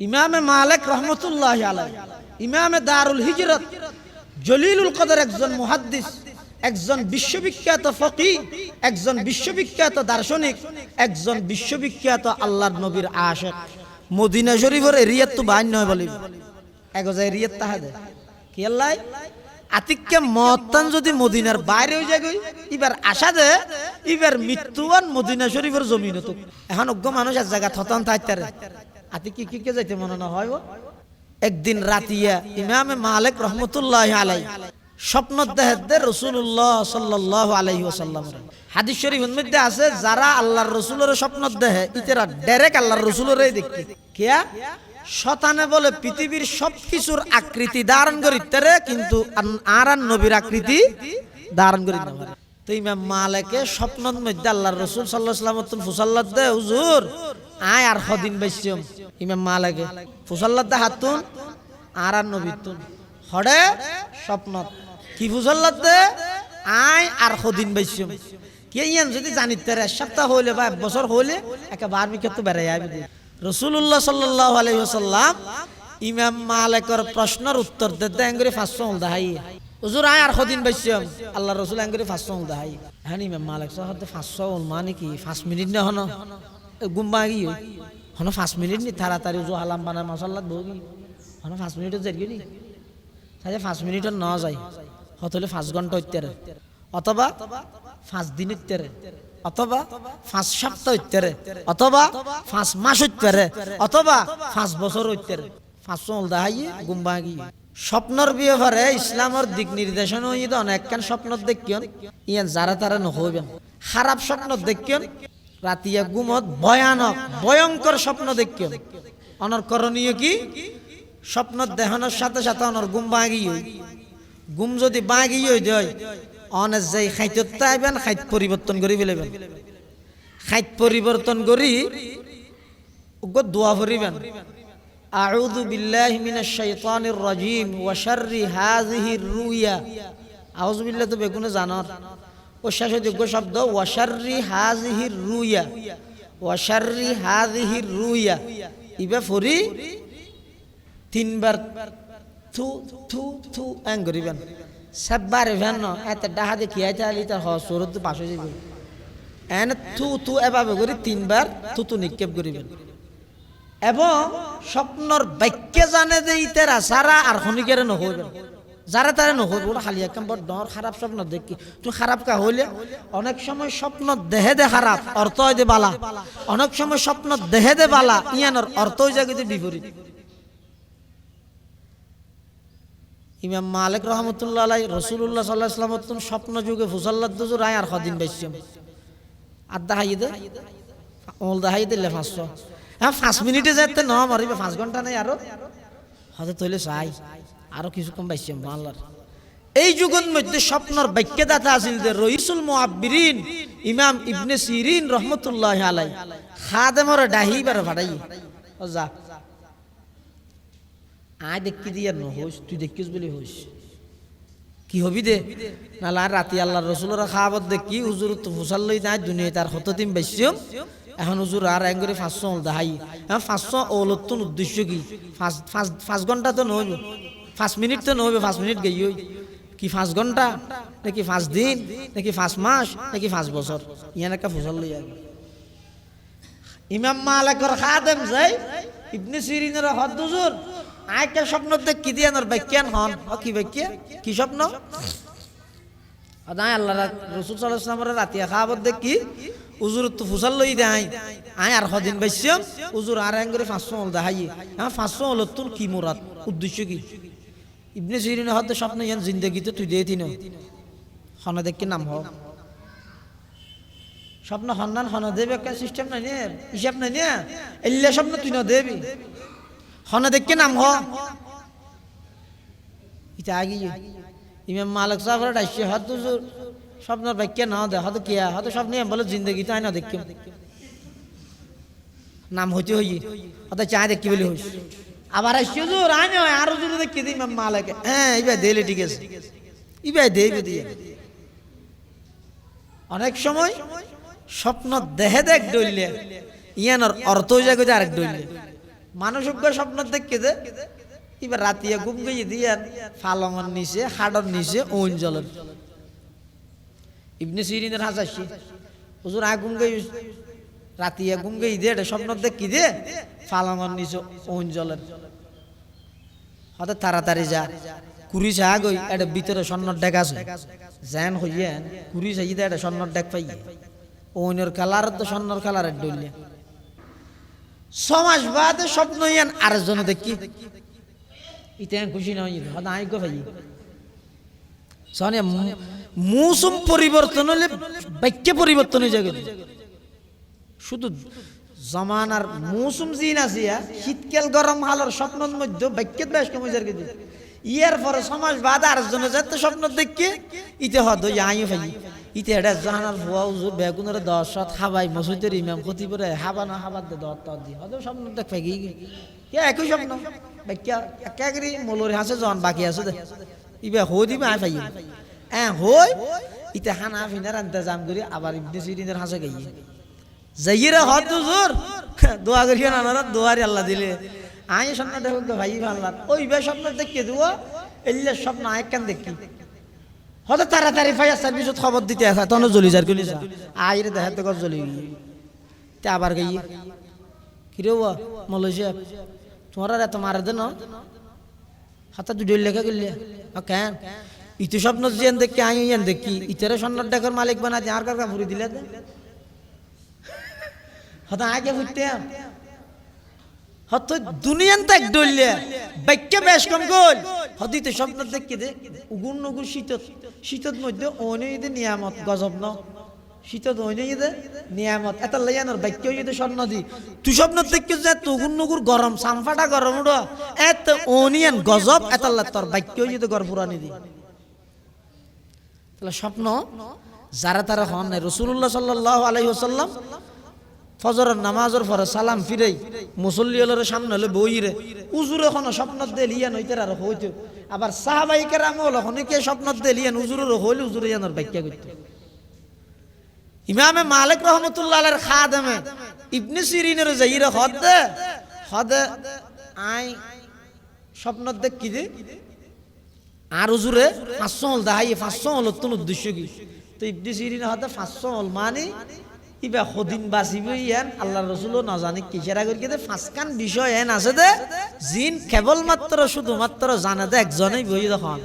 ইমামে মালিক রহমতুল্লাহি আলাইহি, ইমামে দারুল হিজরত, জলিলুল কদর, একজন মুহাদ্দিস, একজন বিশ্ববিখ্যাত ফকিহ, একজন বিশ্ববিখ্যাত দার্শনিক, একজন বিশ্ববিখ্যাত আল্লাহর নবীর আশিক। মদিনা শরীফের এরিয়াত তো বাইন নয় বলি এগোজা এরিয়াত তাহাদে কি আল্লাহ আতিককে মতান যদি মদিনার বাইরে হয়ে যায় এবার আশা দে এবার মৃত্যুয়ান মদিনা শরীফের জমিন তো এখন অজ্ঞ মানুষ এক জায়গা থতন থাকতারে আতিক কি কে যাইতে মনে না হয়। একদিন রাতিয়া ইমামে মালিক রহমতুল্লাহি আলাইহি স্বপ্ন দেখে রাসূলুল্লাহ সাল্লাল্লাহু আলাইহি ওয়াসাল্লাম। হাদিস শরীফের মধ্যে আছে যারা আল্লাহর রাসূলের স্বপ্ন দেখে ইতেরা ডাইরেক্ট আল্লাহর রাসূলেরই দেখে কিয়া শতানে বলে পৃথিবীর সবকিছুর আকৃতি ধারণ করিতে কিন্তু আর নবীর আকৃতি ধারণ করি না। তো ইমাম মালিকে স্বপ্নের মধ্যে আল্লাহর রাসূল সাল্লাল্লাহু আলাইহি ওয়াসাল্লাম ফুসাল্লাত দে হুজুর আয় আর কদিন বাইছিম। ইমাম মালিকে ফুসাল্লাত দে হাতুন আর নবীতুন হড়ে স্বপ্ন কি ফুসাল্লাত দে আয় আর কদিন বাইছিম। কে ইয়ান যদি জানিতে এক সপ্তাহ হইলে বা এক বছর হইলে একেবারে মিকে তো বেড়াই আইবে। রাসূলুল্লাহ সাল্লাল্লাহু আলাইহি ওয়াসাল্লাম ইমাম মালিকের প্রশ্নের উত্তর দিতে আঙ্গুরি 500 হল দাহাই হুজুর আয় আর কদিন বাইছিম। আল্লাহর রাসূল আঙ্গুরি 500 হল দাহাই হ্যাঁ ইমাম মালিক সাহেব 500 হল মানে কি 5 মিনিট না হন গুম্বা গই হন 5 মিনিট নি তাড়াতাড়ি ওযু হালাম বানা মাশাআল্লাহ বগি হন 5 মিনিটে যাই নি তাহলে 5 মিনিটে না যায় হতলে 5 ঘন্টা হইতেরে অথবা 5 দিন হইতেরে অথবা 5 সপ্তাহ হইতেরে অথবা 5 মাস হইতেরে অথবা 5 বছর হইতেরে 500 হল দাহাই গুম্বা গই। স্বপ্নর ব্যাপারে ইসলামের দিক নির্দেশন হইতে অনেকখান স্বপ্ন দেখিয়ন ইয়ান যারা তারা নহইবেন। খারাপ স্বপ্ন দেখিয়ন রাতিয়া ঘুমত ভয়ানক ভয়ঙ্কর স্বপ্ন দেখিয়ন অনর করণীয় কি স্বপ্ন দেখানোর সাথে সাথে অনর ঘুম বাগি হই ঘুম যদি বাগি হই যায় অনেক যাই খাইতে আইবেন খাইত পরিবর্তন করি ফেলবেন খাইত পরিবর্তন করি দোয়া করিবেন আউযু বিল্লাহি মিনাশ শাইতানির রাজিম ওয়া শাররি হাযিহির রুয়া। আউযু বিল্লাহি তো বেগুনে জানার ও শেষযোগ্য শব্দ ওয়া শাররি হাযিহির রুয়া ওয়া শাররি হাযিহির রুয়া ইবা ফরি তিনবার থু থু থু এং করিবেন সববার ভেন এত ডাহা দেখি আইতা লিতা হ সুরত পাশে যাবে এন থু থু এভাবে করি তিনবার থুতু নিক্ষেপ করিবেন এবং স্বপ্নর বাক্যে জানে যে ইতেরা সারা আর খনিকের নহইবেন যারা তারা নহইব খালি একদম বড় ডর খারাপ স্বপ্ন দেখি তুই খারাপ কা হইলে অনেক সময় স্বপ্ন দেহে দে খারাপ অর্থ হয় দে বালা অনেক সময় স্বপ্ন দেহে দে বালা ইয়ানোর অর্থ হয়ে যায় কিন্তু বিপরীত। ইমাম মালিক রহমতুল্লাহ আলাইহি রাসূলুল্লাহ সাল্লাল্লাহু আলাইহি ওয়াসাল্লাম স্বপ্ন যুগে ফুসাল্লাত দুজুর আয় আর কদিন বাইছিম আদা হাইদে ওল দা হাইদে লে 500 হ্যাঁ 5 মিনিটে যেতে না মারিবে 5 ঘন্টা নাই আরো হতে তইলে চাই আরো কিছু কম বাইছিম আল্লাহর। এই যুগের মধ্যে স্বপ্নর বাক্যদাতা আছিল যে রইসুল মুআব্বিরিন ইমাম ইবনে সিরিন রহমতুল্লাহি আলাইহি খাদেমর ডাহিবার ভাড়াই ও যা আয় দেখি দিয়া নহইস তুই দেখিস বলি হইস কি হবি দে নালা রাতি আল্লাহর রাসূলের খাবার দেখি হুজুর তো ফুসাল্লই যায় দুনিয়া তার কতদিন বাইছিম এখন হুজুর আর আঙ্গুরি 500 হল দাহাই হ্যাঁ 500 ওলতুন উদ্দেশ্য কি 5 ঘন্টা তো নহইব 5 মিনিট তো নহইবে 5 মিনিট গই কি 5 ঘন্টা নাকি 5 দিন নাকি 5 মাস নাকি 5 বছর ইয়ান একটা ফুসাল্লই আগে। ইমাম মালিকের খাদেম যাই ইবনে সিরিনের হদ হুজুর আয়কে স্বপ্ন দেখ কি দিয়ানোর ব্যাখ্যান হন কি ব্যাখ্যা কি স্বপ্ন আদায় আল্লাহ রাসূল সাল্লাল্লাহু আলাইহি ওয়াসাল্লামের রাতিয়া খাবার দেখ কি হুজুর তো ফুসাল লই দেয় আয় আর কদিন বাইছিম হুজুর আর আঙ্গুরি 500 হল দাহাই হ্যাঁ 500 হল তোর কি মুরাদ উদ্দেশ্য কি। ইবনে সিরিনের হদ স্বপ্ন ইয়ান জিন্দেগিতে তুই দেই তিন হনা দেখ কি নাম হ স্বপ্ন হন্নান হনা দেবে একটা সিস্টেম নাই নে হিসাব নাই নে এল্লা স্বপ্ন তুই না দেবি হনে দেখে নাম হ এটা আগে ইমাম মালিক সাহেবের ডাইছে হয়তো স্বপ্নের ব্যাখ্যা না দে হয়তো কিয়া হয়তো স্বপ্ন বলে জিন্দগি তাই না দেখি নাম হইতে হই হয়তো চা দেখি বলে হইস আবার আসছে জোর আয় নয় আরো জোর দেখি দিই ইমাম মালিক হ্যাঁ এইবার দিলে ঠিক আছে এইবার দেবে দিয়ে অনেক সময় স্বপ্ন দেহে দেখ ডইলে ইয়ানোর অর্থ হয়ে যায় আরেক ডইলে মানুষ স্বপ্ন দেখে দে এবার রাতিয়া ঘুম গিয়ে দিয়ে ফালঙের নিচে হাড়র নিচে ওইন জলের ইবনে সিরিনের হাসাসি হুজুর আগুন গাই রাতিয়া ঘুম গিয়ে দিয়ে স্বপ্ন দেখি দে ফালঙের নিচে ওইন জলের হয়তো তাড়াতাড়ি যা কুড়ি চা গই এটা ভিতরে স্বর্ণর ডেক আছে জ্যান হইয়েন কুড়ি চাই দে এটা স্বর্ণর ডেক পাই ওইনের কালার তো স্বর্ণর কালারের ডইলে 6 মাস বাদে স্বপ্ন ইয়ান আরেকজনে দেখি ইতেন খুশি না হইল হয়তো আই গো ভাই সনে মৌসুম পরিবর্তন হলে বাক্য পরিবর্তন হয়ে যাবে শুধু জমানার মৌসুম জিন আসিয়া শীতকাল গরম হালর স্বপ্নের মধ্যে বাক্যের বেশ কমে যাবে ইয়ার পরে 6 মাস বাদ আরেকজনে যাতে স্বপ্ন দেখি ইতে হয়তো আইও ভাই ইতে এটা জানার ভুয়া হুজুর বেগুনের 10 রাত হাবাই মসজিদের ইমাম খতিবরে হাবা না হাবাদ দে 10 দি হয়তো স্বপ্ন দেখ পাই কে একই স্বপ্ন বাক্য একাগরি মলরি হাসে জন বাকি আছে দে ইবে হই দিবে আই পাই হই ইতে হানা ফিনার ইন্তজাম করি আবার ইবনে সিরিনের হাসে গাই যাইরা হত হুজুর দোয়া করিও না না দোয়ারি আল্লাহ দিলে আই স্বপ্ন দেখো ভাই আল্লাহ ওই বে স্বপ্ন দেখে দিও এল্লা স্বপ্ন আই কেন দেখি হয়তো তাড়াতাড়ি ফায়ার সার্ভিসত খবর দিতে আসা তখন জ্বলি যার গলি যা আইরে দেখাতে কর জ্বলি তে আবার গাই কিরে ও মালয়েশিয়া তোমার এত মারা দে না হাতে দুই লেখা গেলে কেন ইতি স্বপ্ন যেন দেখি আই ইয়ান দেখি ইতারে স্বর্ণর ডাকার মালিক বানা দিয়ে আর কার ফুরি দিলে হয়তো আগে ফুটতে হয়তো দুনিয়ান তাক ডললে বাক্য বেশ কম গোল হয়তো ইতে স্বপ্ন দেখি দে উগুন নগুর শীতত মধ্যে অনেক নিয়ামত গজব ন শীতত অনেক নিয়ামত এত লাইয়ানোর বাক্য যদি স্বর্ণ দি তুই স্বপ্ন দেখি যে তুগুন নগুর গরম সামফাটা গরম উড়ো এত অনিয়ান গজব এত তোর বাক্য যদি গর পুরানি দি তাহলে স্বপ্ন যারা তারা হন নাই রাসূলুল্লাহ সাল্লাল্লাহু আলাইহি ওয়াসাল্লাম ফজরের নামাজের পরে সালাম ফিরেই মুসল্লিদের সামনে হলে বইরে উজুর এখন স্বপ্ন দেলিয়ান হইতে আর হইতো আবার সাহাবাই কেরাম হলো অনেকে স্বপ্ন দেলিয়ান উজুরের হইলে উজুরে জানার ব্যাখ্যা করতে ইমামে মালিক রহমতুল্লাহ আলাইহির খাদেমে ইবনে সিরিনের যাইরা হদে আই স্বপ্ন দেখি যে আর উজুরে 500 হল দাহাই 500 হল তোর উদ্দেশ্য কি তো ইবনে সিরিন হদে 500 হল মানে ইবা হদিন বাঁচিবে ইয়ান আল্লাহ রসুলও না জানি কিসের আগে কিন্তু 5 কান বিষয় এন আছে দে জিন কেবলমাত্র শুধুমাত্র জানে দে একজনেই বই দেখুন